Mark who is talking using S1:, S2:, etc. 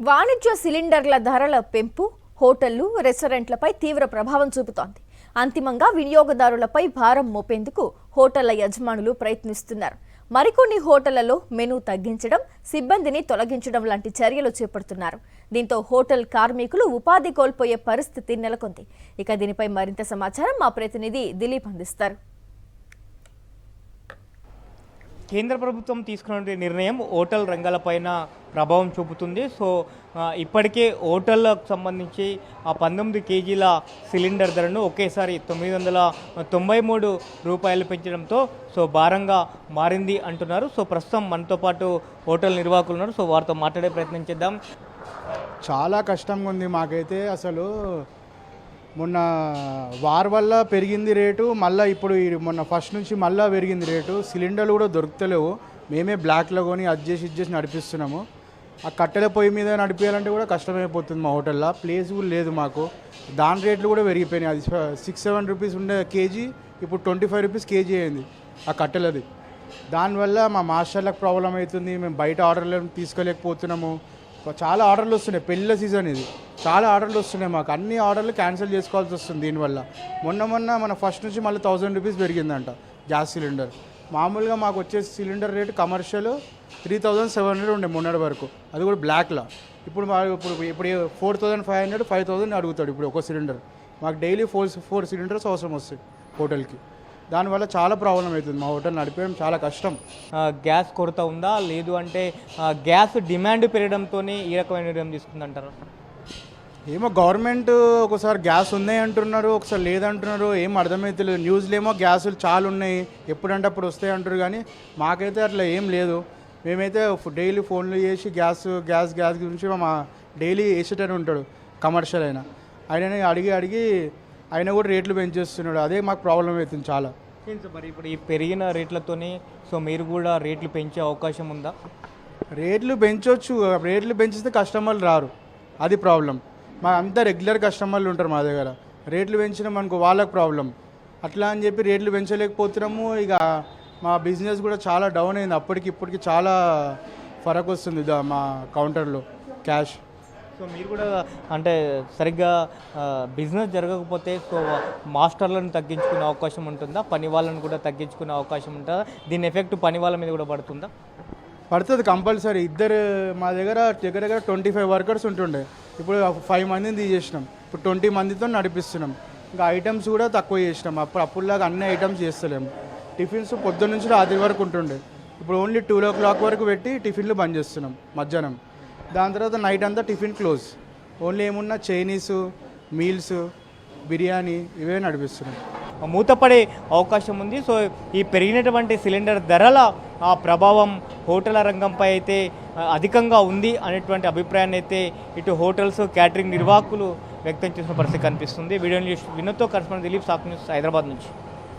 S1: వాణిజ్య సిలిండర్ల ధరల పెంపు హోటళ్లు, రెస్టారెంట్లపై తీవ్ర ప్రభావం చూపుతోంది. అంతిమంగా వినియోగదారులపై భారం మోపేందుకు హోటళ్ల యజమానులు ప్రయత్నిస్తున్నారు. మరికొన్ని హోటళ్లలో మెనూ తగ్గించడం, సిబ్బందిని తొలగించడం లాంటి చర్యలు చేపడుతున్నారు. దీంతో హోటల్ కార్మికులు ఉపాధి కోల్పోయే పరిస్థితి నెలకొంది. ఇక దీనిపై మరింత సమాచారం మా ప్రతినిధి దిలీప్ అందిస్తారు.
S2: కేంద్ర ప్రభుత్వం తీసుకున్న నిర్ణయం హోటల్ రంగాలపైన ప్రభావం చూపుతుంది. సో ఇప్పటికే హోటళ్లకు సంబంధించి ఆ 19 కేజీల సిలిండర్ ధరను ఒకేసారి 993 రూపాయలు పెంచడంతో భారంగా మారింది అంటున్నారు. ప్రస్తుతం మనతో పాటు హోటల్ నిర్వాహకులు ఉన్నారు. వారితో మాట్లాడే ప్రయత్నం చేద్దాం.
S3: చాలా కష్టంగా ఉంది మాకైతే. అసలు మొన్న వార్ వల్ల పెరిగింది రేటు, మళ్ళీ ఇప్పుడు మొన్న ఫస్ట్ నుంచి మళ్ళీ పెరిగింది రేటు. సిలిండర్లు కూడా దొరుకుతలేవు. మేమే బ్లాక్లో కొని ఇది చేసి నడిపిస్తున్నాము. ఆ కట్టెల పొయ్యి మీద నడిపించాలంటే కూడా కష్టమైపోతుంది. మా హోటల్లో ప్లేస్ కూడా లేదు మాకు. దాని రేట్లు కూడా పెరిగిపోయినాయి. అది 6-7 రూపీస్ ఉండే కేజీ ఇప్పుడు 25 రూపీస్ కేజీ అయింది ఆ కట్టెలది. దానివల్ల మా మాస్టర్లకు ప్రాబ్లం అవుతుంది. మేము బయట ఆర్డర్లు తీసుకోలేకపోతున్నాము. చాలా ఆర్డర్లు వస్తున్నాయి. పెళ్ళిళ్ళ సీజన్ ఇది, చాలా ఆర్డర్లు వస్తున్నాయి మాకు. అన్ని ఆర్డర్లు క్యాన్సిల్ చేసుకోవాల్సి వస్తుంది దీనివల్ల. మొన్న మన ఫస్ట్ నుంచి మళ్ళీ 1000 రూపీస్ పెరిగిందంట గ్యాస్ సిలిండర్. మామూలుగా మాకు వచ్చే సిలిండర్ రేటు కమర్షియల్ 3700 ఉండే మొన్నటి వరకు, అది కూడా బ్లాక్లో. ఇప్పుడు 4500 5000 అడుగుతాడు ఇప్పుడు ఒక సిలిండర్. మాకు డైలీ 4 సిలిండర్స్ అవసరం వస్తాయి హోటల్కి. దానివల్ల చాలా ప్రాబ్లం అవుతుంది. మా హోటల్ నడిపేయడం చాలా కష్టం.
S2: గ్యాస్ కొరత ఉందా, లేదు అంటే గ్యాస్ డిమాండ్ పెరగడంతో ఈ రకమైన నిర్ణయం తీసుకుందంటారు?
S3: ఏమో గవర్నమెంట్ ఒకసారి గ్యాస్ ఉన్నాయి అంటున్నారు, ఒకసారి లేదంటున్నారు. ఏం అర్థమవుతలేదు. న్యూస్లో ఏమో గ్యాసులు చాలా ఉన్నాయి, ఎప్పుడంటే అప్పుడు వస్తాయి అంటారు. కానీ మాకైతే అట్లా ఏం లేదు. మేమైతే డైలీ ఫోన్లు చేసి గ్యాస్ గురించి మా డైలీ వేసేటని ఉంటాడు కమర్షియల్ అయినా. ఆయనని అడిగి ఆయన కూడా రేట్లు పెంచేస్తున్నాడు. అదే మాకు ప్రాబ్లం అవుతుంది చాలా.
S2: మరి ఇప్పుడు ఈ పెరిగిన రేట్లతోనే మీరు కూడా రేట్లు పెంచే అవకాశం ఉందా?
S3: రేట్లు పెంచవచ్చు. రేట్లు పెంచితే కస్టమర్లు రారు, అది ప్రాబ్లం. మా అంతా రెగ్యులర్ కస్టమర్లు ఉంటారు మా దగ్గర. రేట్లు పెంచినాం అనుకో వాళ్ళకి ప్రాబ్లం. అట్లా అని చెప్పి రేట్లు పెంచలేకపోతున్నాము. ఇక మా బిజినెస్ కూడా చాలా డౌన్ అయింది. అప్పటికి ఇప్పటికి చాలా ఫరక్ వస్తుంది మా కౌంటర్లో క్యాష్.
S2: మీరు కూడా అంటే సరిగ్గా బిజినెస్ జరగకపోతే మాస్టర్లను తగ్గించుకునే అవకాశం ఉంటుందా? పని వాళ్ళని కూడా తగ్గించుకునే అవకాశం ఉంటుందా? దీని ఎఫెక్ట్ పని వాళ్ళ మీద కూడా పడుతుందా?
S3: పడుతుంది కంపల్సరీ. మా దగ్గర 25 వర్కర్స్ ఉంటుండే. ఇప్పుడు 5 మందిని తీసేసినాం. ఇప్పుడు 20 మందితో నడిపిస్తున్నాం. ఇంకా ఐటమ్స్ కూడా తక్కువ చేసినాం. అప్పుడులాగా అన్ని ఐటమ్స్ చేస్తలేము. టిఫిన్స్ పొద్దున్న నుంచి రాత్రి వరకు ఉంటుండే. ఇప్పుడు ఓన్లీ 2 o'clock వరకు పెట్టి టిఫిన్లు బంద్ చేస్తున్నాం మధ్యాహ్నం. దాని తర్వాత నైట్ అంతా టిఫిన్ క్లోజ్. ఓన్లీ ఏమున్నా చైనీసు, మీల్స్, బిర్యానీ ఇవే నడిపిస్తున్నాం.
S2: మూతపడే అవకాశం ఉంది. ఈ పెరిగినటువంటి సిలిండర్ ధరల ఆ ప్రభావం హోటళ్ల రంగంపై అయితే అధికంగా ఉంది అనేటువంటి అభిప్రాయాన్ని అయితే ఇటు హోటల్స్, క్యాటరింగ్ నిర్వాహకులు వ్యక్తం చేసిన పరిస్థితి కనిపిస్తుంది. వీడియో న్యూస్ వినోద్తో కరెస్పాండెంట్ దిలీప్, సాక్షి న్యూస్, హైదరాబాద్ నుంచి.